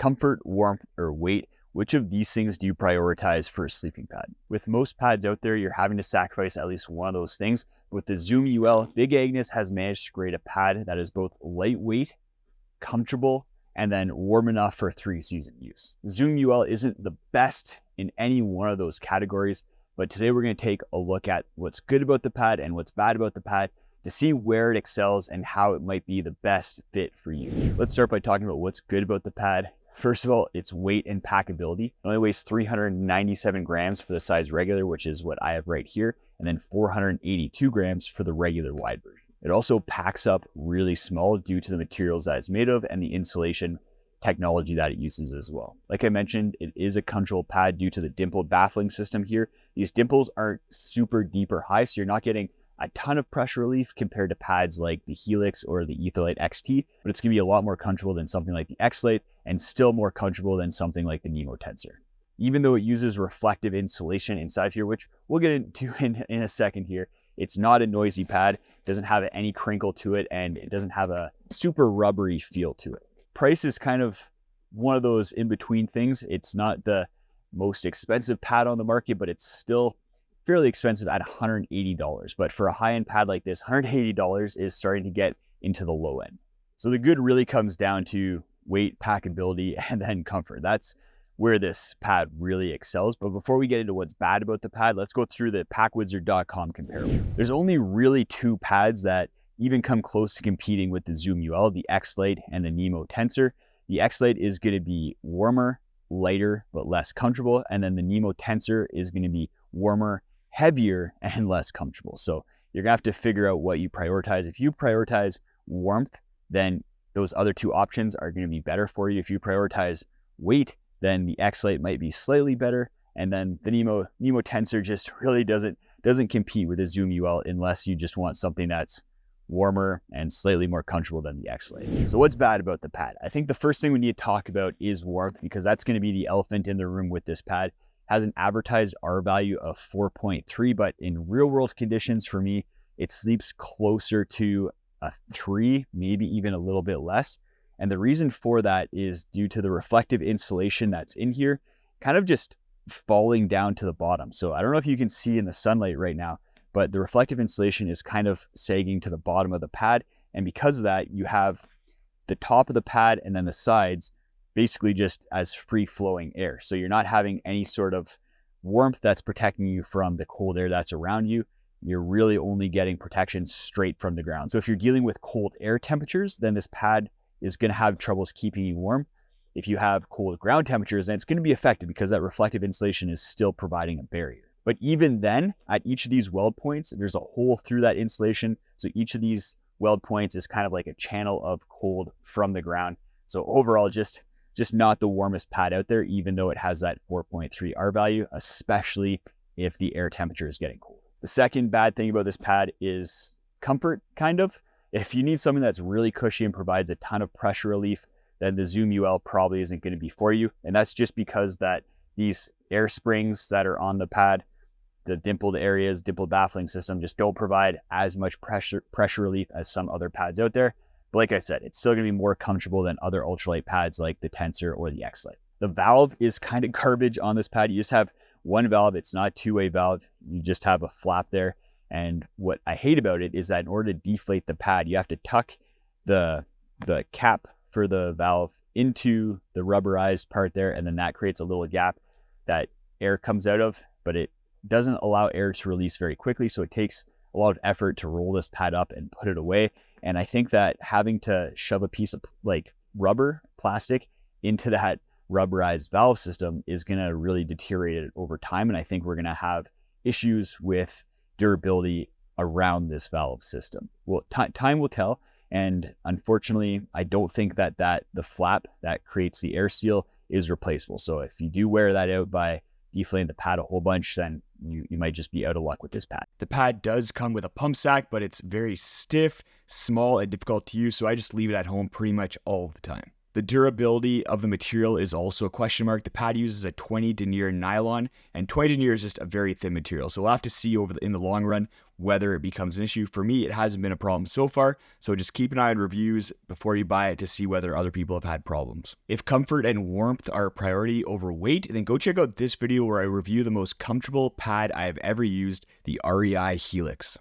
Comfort, warmth, or weight? Which of these things do you prioritize for a sleeping pad? With most pads out there, you're having to sacrifice at least one of those things. With the Zoom UL, Big Agnes has managed to create a pad that is both lightweight, comfortable, and then warm enough for 3-season use. Zoom UL isn't the best in any one of those categories, but today we're going to take a look at what's good about the pad and what's bad about the pad to see where it excels and how it might be the best fit for you. Let's start by talking about what's good about the pad. First of all, its weight and packability. It only weighs 397 grams for the size regular, which is what I have right here, and then 482 grams for the regular wide version. It also packs up really small due to the materials that it's made of and the insulation technology that it uses as well. Like I mentioned, it is a comfortable pad due to the dimpled baffling system here. These dimples aren't super deep or high, so you're not getting a ton of pressure relief compared to pads like the Helix or the Etherlite XT, but it's gonna be a lot more comfortable than something like the X-Lite and still more comfortable than something like the Nemo Tensor. Even though it uses reflective insulation inside here, which we'll get into in a second here, it's not a noisy pad, doesn't have any crinkle to it, and it doesn't have a super rubbery feel to it. Price is kind of one of those in-between things. It's not the most expensive pad on the market, but it's still fairly expensive at $180. But for a high-end pad like this, $180 is starting to get into the low end. So the good really comes down to weight, packability, and then comfort. That's where this pad really excels. But before we get into what's bad about the pad, let's go through the packwizard.com comparable. There's only really 2 pads that even come close to competing with the Zoom UL, the X-Lite and the Nemo Tensor. The X-Lite is going to be warmer, lighter, but less comfortable. And then the Nemo Tensor is going to be warmer, heavier, and less comfortable. So you're gonna have to figure out what you prioritize. If you prioritize warmth, then those other 2 options are gonna be better for you. If you prioritize weight, then the X-Lite might be slightly better. And then the Nemo Tensor just really doesn't compete with the Zoom UL unless you just want something that's warmer and slightly more comfortable than the X-Lite. So what's bad about the pad? I think the first thing we need to talk about is warmth, because that's gonna be the elephant in the room with this pad. Has an advertised R value of 4.3, but in real world conditions for me, it sleeps closer to a 3, maybe even a little bit less. And the reason for that is due to the reflective insulation that's in here, kind of just falling down to the bottom. So I don't know if you can see in the sunlight right now, but the reflective insulation is kind of sagging to the bottom of the pad. And because of that, you have the top of the pad and then the sides basically just as free flowing air. So you're not having any sort of warmth that's protecting you from the cold air that's around you. You're really only getting protection straight from the ground. So if you're dealing with cold air temperatures, then this pad is going to have troubles keeping you warm. If you have cold ground temperatures, then it's going to be affected because that reflective insulation is still providing a barrier. But even then, at each of these weld points, there's a hole through that insulation. So each of these weld points is kind of like a channel of cold from the ground. So overall, just not the warmest pad out there, even though it has that 4.3 R value, especially if the air temperature is getting cold. The second bad thing about this pad is comfort, kind of. If you need something that's really cushy and provides a ton of pressure relief, then the Zoom UL probably isn't going to be for you. And that's just because that these air springs that are on the pad, the dimpled areas, dimpled baffling system, just don't provide as much pressure relief as some other pads out there. But like I said, it's still gonna be more comfortable than other ultralight pads like the Tensor or the X-Lite. The valve is kind of garbage on this pad. You just have one valve. It's not a 2-way valve. You just have a flap there. And what I hate about it is that in order to deflate the pad, you have to tuck the cap for the valve into the rubberized part there. And then that creates a little gap that air comes out of, but it doesn't allow air to release very quickly. So it takes a lot of effort to roll this pad up and put it away. And I think that having to shove a piece of like rubber, plastic into that rubberized valve system is going to really deteriorate it over time. And I think we're going to have issues with durability around this valve system. Well, time will tell. And unfortunately, I don't think that the flap that creates the air seal is replaceable. So if you do wear that out by deflating the pad a whole bunch, then you might just be out of luck with this pad. The pad does come with a pump sack, but it's very stiff, small, and difficult to use, so I just leave it at home pretty much all the time. The durability of the material is also a question mark. The pad uses a 20 denier nylon, and 20 denier is just a very thin material. So we'll have to see in the long run whether it becomes an issue. For me, it hasn't been a problem so far. So just keep an eye on reviews before you buy it to see whether other people have had problems. If comfort and warmth are a priority over weight, then go check out this video where I review the most comfortable pad I have ever used, the REI Helix.